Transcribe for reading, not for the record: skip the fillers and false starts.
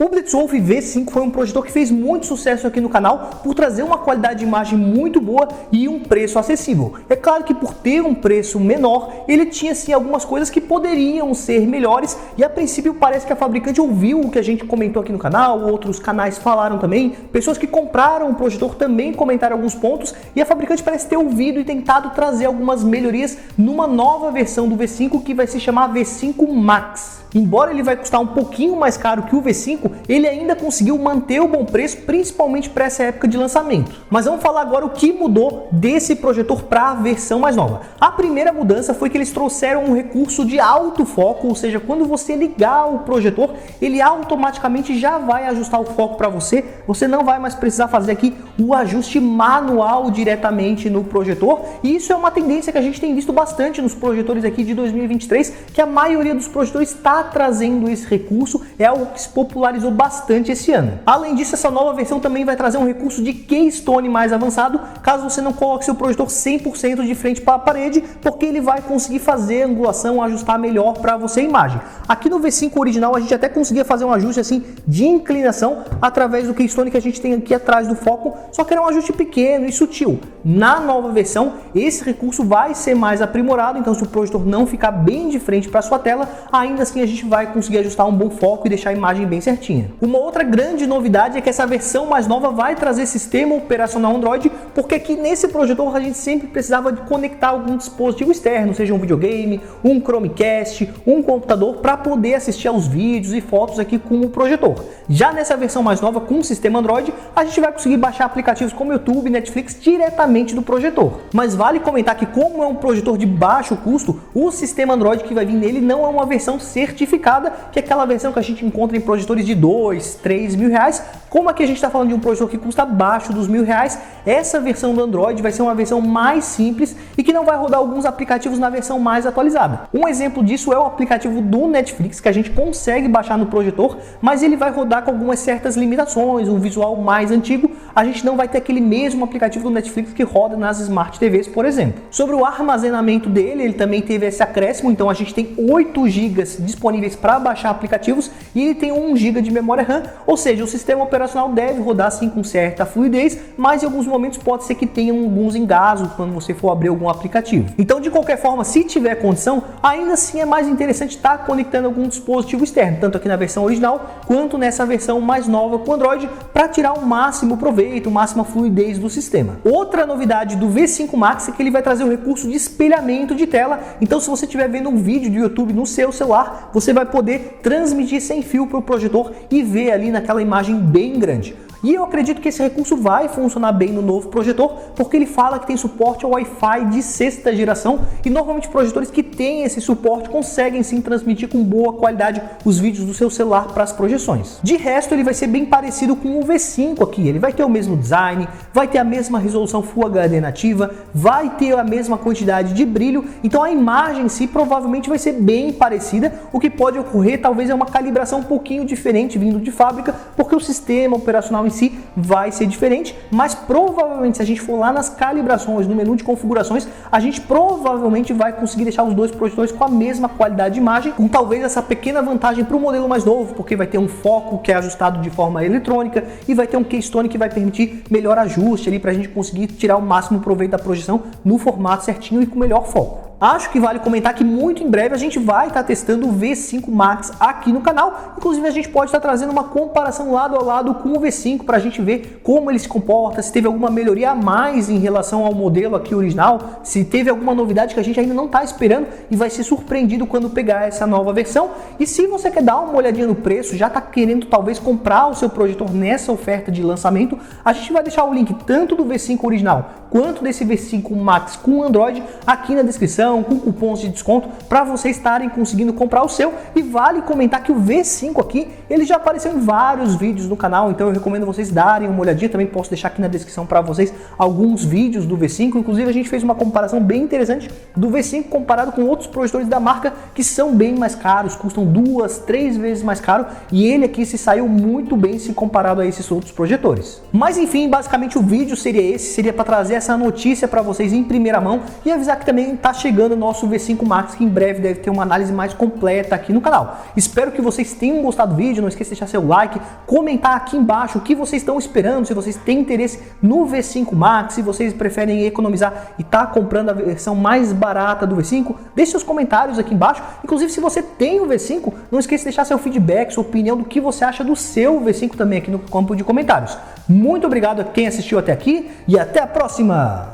O Blitzwolf V5 foi um projetor que fez muito sucesso aqui no canal por trazer uma qualidade de imagem muito boa e um preço acessível. É claro que por ter um preço menor, ele tinha sim algumas coisas que poderiam ser melhores e a princípio parece que a fabricante ouviu o que a gente comentou aqui no canal, outros canais falaram também, pessoas que compraram o projetor também comentaram alguns pontos e a fabricante parece ter ouvido e tentado trazer algumas melhorias numa nova versão do V5 que vai se chamar V5 Max. Embora ele vai custar um pouquinho mais caro que o V5, ele ainda conseguiu manter o bom preço, principalmente para essa época de lançamento. Mas vamos falar agora o que mudou desse projetor para a versão mais nova. A primeira mudança foi que eles trouxeram um recurso de alto foco, ou seja, quando você ligar o projetor, ele automaticamente já vai ajustar o foco para você. Você não vai mais precisar fazer aqui o ajuste manual diretamente no projetor. E isso é uma tendência que a gente tem visto bastante nos projetores aqui de 2023, que a maioria dos projetores está trazendo esse recurso, é algo que se popularizou bastante esse ano. Além disso, essa nova versão também vai trazer um recurso de Keystone mais avançado, caso você não coloque seu projetor 100% de frente para a parede, porque ele vai conseguir fazer a angulação, ajustar melhor para você a imagem. Aqui no V5 original a gente até conseguia fazer um ajuste assim de inclinação através do Keystone que a gente tem aqui atrás do foco, só que era um ajuste pequeno e sutil. Na nova versão, esse recurso vai ser mais aprimorado, então se o projetor não ficar bem de frente para sua tela, ainda assim a gente vai conseguir ajustar um bom foco e deixar a imagem bem certinha. Uma outra grande novidade é que essa versão mais nova vai trazer sistema operacional Android, porque aqui nesse projetor a gente sempre precisava de conectar algum dispositivo externo, seja um videogame, um Chromecast, um computador, para poder assistir aos vídeos e fotos aqui com o projetor. Já nessa versão mais nova com o sistema Android, a gente vai conseguir baixar aplicativos como YouTube e Netflix diretamente do projetor. Mas vale comentar que como é um projetor de baixo custo, o sistema Android que vai vir nele não é uma versão certificada, que é aquela versão que a gente encontra em projetores de 2, 3 mil reais. Como aqui a gente está falando de um projetor que custa abaixo dos R$1.000, essa versão do Android vai ser uma versão mais simples e que não vai rodar alguns aplicativos na versão mais atualizada. Um exemplo disso é o aplicativo do Netflix, que a gente consegue baixar no projetor, mas ele vai rodar com algumas certas limitações, um visual mais antigo. A gente não vai ter aquele mesmo aplicativo do Netflix que roda nas Smart TVs, por exemplo. Sobre o armazenamento dele, ele também teve esse acréscimo, então a gente tem 8 GB disponíveis para baixar aplicativos e ele tem 1 GB de memória RAM, ou seja, o sistema operacional deve rodar assim com certa fluidez, mas em alguns momentos pode ser que tenha alguns engasgos quando você for abrir algum aplicativo. Então, de qualquer forma, se tiver condição, ainda assim é mais interessante estar conectando algum dispositivo externo, tanto aqui na versão original quanto nessa versão mais nova com Android, para tirar o máximo proveito, máxima fluidez do sistema. Outra novidade do V5 Max é que ele vai trazer o recurso de espelhamento de tela, então se você estiver vendo um vídeo do YouTube no seu celular, você vai poder transmitir sem fio para o projetor e ver ali naquela imagem bem grande. E eu acredito que esse recurso vai funcionar bem no novo projetor, porque ele fala que tem suporte ao Wi-Fi de 6ª geração e normalmente projetores que têm esse suporte conseguem sim transmitir com boa qualidade os vídeos do seu celular para as projeções. De resto, ele vai ser bem parecido com o V5 aqui, ele vai ter o mesmo design, vai ter a mesma resolução Full HD nativa, vai ter a mesma quantidade de brilho, então a imagem em si provavelmente vai ser bem parecida. O que pode ocorrer talvez é uma calibração um pouquinho diferente vindo de fábrica, porque o sistema operacional em si vai ser diferente, mas provavelmente se a gente for lá nas calibrações, no menu de configurações, a gente provavelmente vai conseguir deixar os dois projetores com a mesma qualidade de imagem, com talvez essa pequena vantagem para o modelo mais novo, porque vai ter um foco que é ajustado de forma eletrônica e vai ter um Keystone que vai permitir melhor ajuste ali para a gente conseguir tirar o máximo proveito da projeção no formato certinho e com melhor foco. Acho que vale comentar que muito em breve a gente vai estar testando o V5 Max aqui no canal. Inclusive a gente pode estar trazendo uma comparação lado a lado com o V5 para a gente ver como ele se comporta, se teve alguma melhoria a mais em relação ao modelo aqui original, se teve alguma novidade que a gente ainda não está esperando e vai ser surpreendido quando pegar essa nova versão. E se você quer dar uma olhadinha no preço, já está querendo talvez comprar o seu projetor nessa oferta de lançamento, a gente vai deixar o link tanto do V5 original quanto desse V5 Max com Android aqui na descrição, com cupons de desconto para vocês estarem conseguindo comprar o seu. E vale comentar que o V5 aqui, ele já apareceu em vários vídeos no canal, então eu recomendo vocês darem uma olhadinha. Também posso deixar aqui na descrição para vocês alguns vídeos do V5, inclusive a gente fez uma comparação bem interessante do V5 comparado com outros projetores da marca que são bem mais caros, custam 2, 3 vezes mais caro, e ele aqui se saiu muito bem se comparado a esses outros projetores. Mas enfim, basicamente o vídeo seria esse, seria para trazer essa notícia para vocês em primeira mão e avisar que também está chegando chegando o nosso V5 Max, que em breve deve ter uma análise mais completa aqui no canal. Espero que vocês tenham gostado do vídeo, não esqueça de deixar seu like, comentar aqui embaixo o que vocês estão esperando, se vocês têm interesse no V5 Max, se vocês preferem economizar e tá comprando a versão mais barata do V5, deixe seus comentários aqui embaixo. Inclusive, se você tem o V5, não esqueça de deixar seu feedback, sua opinião do que você acha do seu V5 também aqui no campo de comentários. Muito obrigado a quem assistiu até aqui e até a próxima!